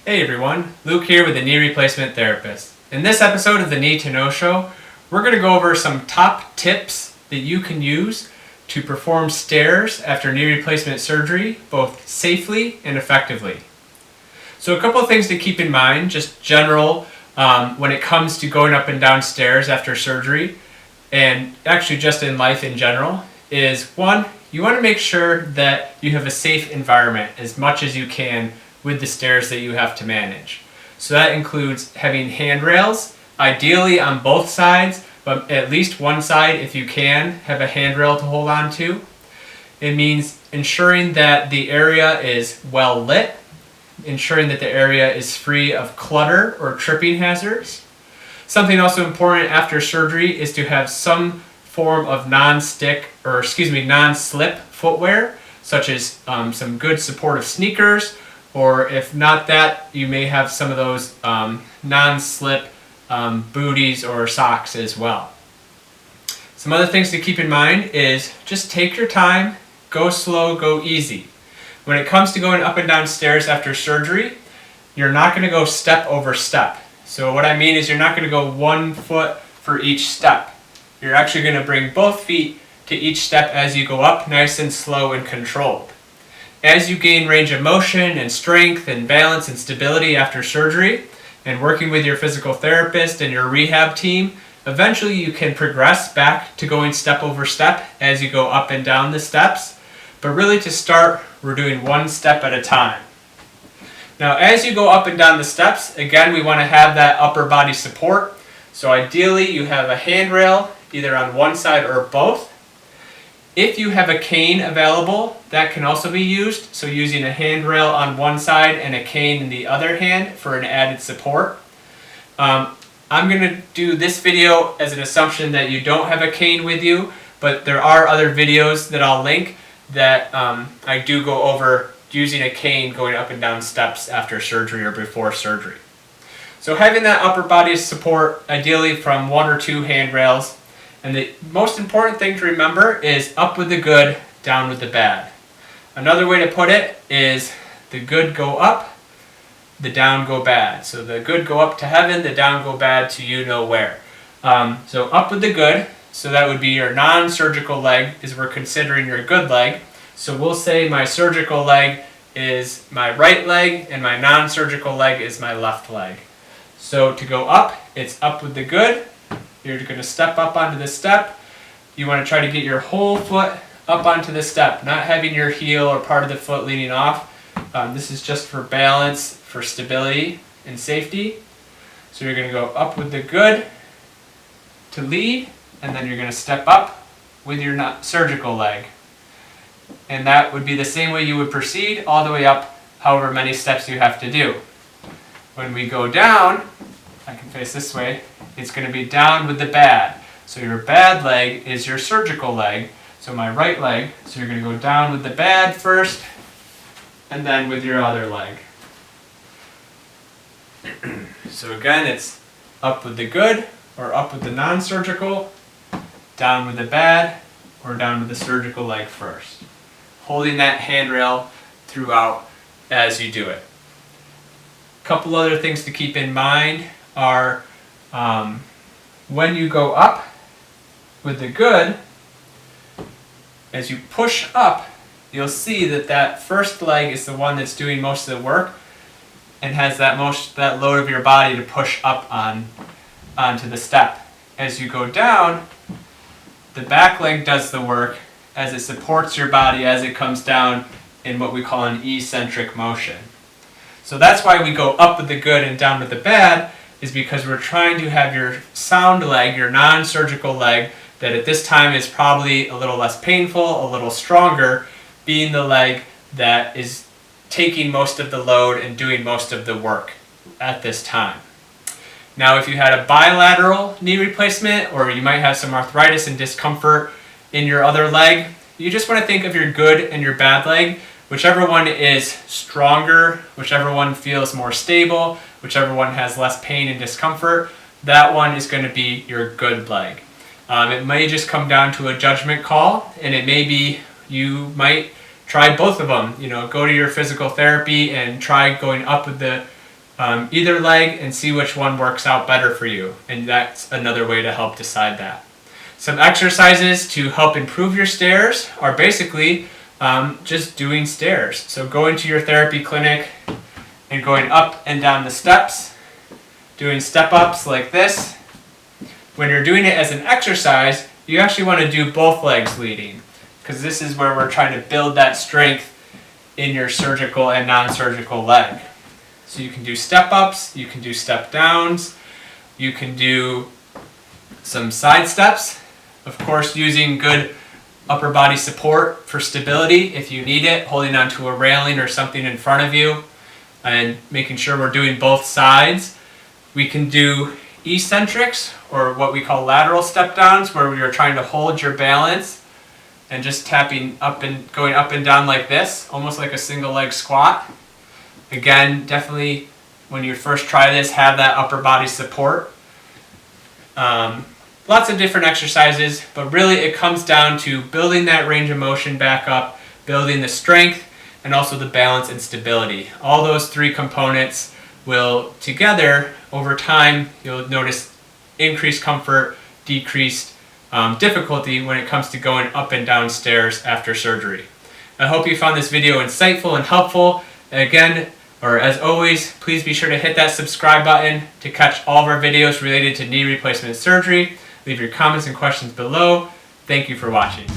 Hey everyone, Luke here with the Knee Replacement Therapist. In this episode of the Knee to Know Show, we're going to go over some top tips that you can use to perform stairs after knee replacement surgery, both safely and effectively. So a couple of things to keep in mind, just general, when it comes to going up and down stairs after surgery, and actually just in life in general, is one, you want to make sure that you have a safe environment as much as you can with the stairs that you have to manage. So that includes having handrails, ideally on both sides, but at least one side, if you can, have a handrail to hold on to. It means ensuring that the area is well lit, ensuring that the area is free of clutter or tripping hazards. Something also important after surgery is to have some form of non-slip footwear, such as some good supportive sneakers, or if not that, you may have some of those non-slip booties or socks as well. Some other things to keep in mind is just take your time, go slow, go easy. When it comes to going up and down stairs after surgery, you're not going to go step over step. So what I mean is you're not going to go 1 foot for each step. You're actually going to bring both feet to each step as you go up, nice and slow and controlled. As you gain range of motion and strength and balance and stability after surgery, and working with your physical therapist and your rehab team, eventually you can progress back to going step over step as you go up and down the steps. But really to start, we're doing 1 step at a time. Now as you go up and down the steps, again we want to have that upper body support. So ideally you have a handrail either on one side or both. If you have a cane available, that can also be used. So using a handrail on one side and a cane in the other hand for an added support. I'm going to do this video as an assumption that you don't have a cane with you, but there are other videos that I'll link that I do go over using a cane going up and down steps after surgery or before surgery. So having that upper body support, ideally from 1 or 2 handrails. And the most important thing to remember is up with the good, down with the bad. Another way to put it is the good go up, the down go bad. So the good go up to heaven, the down go bad to you know where. So up with the good, so that would be your non-surgical leg is we're considering your good leg. So we'll say my surgical leg is my right leg and my non-surgical leg is my left leg. So to go up, it's up with the good. You're going to step up onto the step. You want to try to get your whole foot up onto the step, not having your heel or part of the foot leaning off. This is just for balance, for stability and safety. So you're going to go up with the good to lead, and then you're going to step up with your surgical leg. And that would be the same way you would proceed all the way up, however many steps you have to do. When we go down, I can face this way, it's going to be down with the bad. So your bad leg is your surgical leg, so my right leg, so you're going to go down with the bad first, and then with your other leg. So again, it's up with the good, or up with the non-surgical, down with the bad, or down with the surgical leg first. Holding that handrail throughout as you do it. A couple other things to keep in mind are when you go up with the good, as you push up, you'll see that that first leg is the one that's doing most of the work and has that load of your body to push up onto the step. As you go down, the back leg does the work as it supports your body as it comes down in what we call an eccentric motion. So that's why we go up with the good and down with the bad, is because we're trying to have your sound leg, your non-surgical leg, that at this time is probably a little less painful, a little stronger, being the leg that is taking most of the load and doing most of the work at this time. Now if you had a bilateral knee replacement, or you might have some arthritis and discomfort in your other leg, you just want to think of your good and your bad leg. Whichever one is stronger, whichever one feels more stable, whichever one has less pain and discomfort, that one is going to be your good leg. It may just come down to a judgment call, and it may be you might try both of them. You know, go to your physical therapy and try going up with the either leg and see which one works out better for you. And that's another way to help decide that. Some exercises to help improve your stairs are basically just doing stairs. So going to your therapy clinic and going up and down the steps, doing step-ups like this. When you're doing it as an exercise, you actually want to do both legs leading, because this is where we're trying to build that strength in your surgical and non-surgical leg. So you can do step-ups, you can do step-downs, you can do some side steps, of course using good upper body support for stability if you need it, holding onto a railing or something in front of you, and making sure we're doing both sides. We can do eccentrics, or what we call lateral step downs, where we are trying to hold your balance and just tapping up and going up and down like this, almost like a single leg squat. Again, definitely when you first try this, have that upper body support. Lots of different exercises, but really it comes down to building that range of motion back up, building the strength, and also the balance and stability. All those three components will together, over time, you'll notice increased comfort, decreased difficulty when it comes to going up and down stairs after surgery. I hope you found this video insightful and helpful. Again, or as always, please be sure to hit that subscribe button to catch all of our videos related to knee replacement surgery. Leave your comments and questions below. Thank you for watching.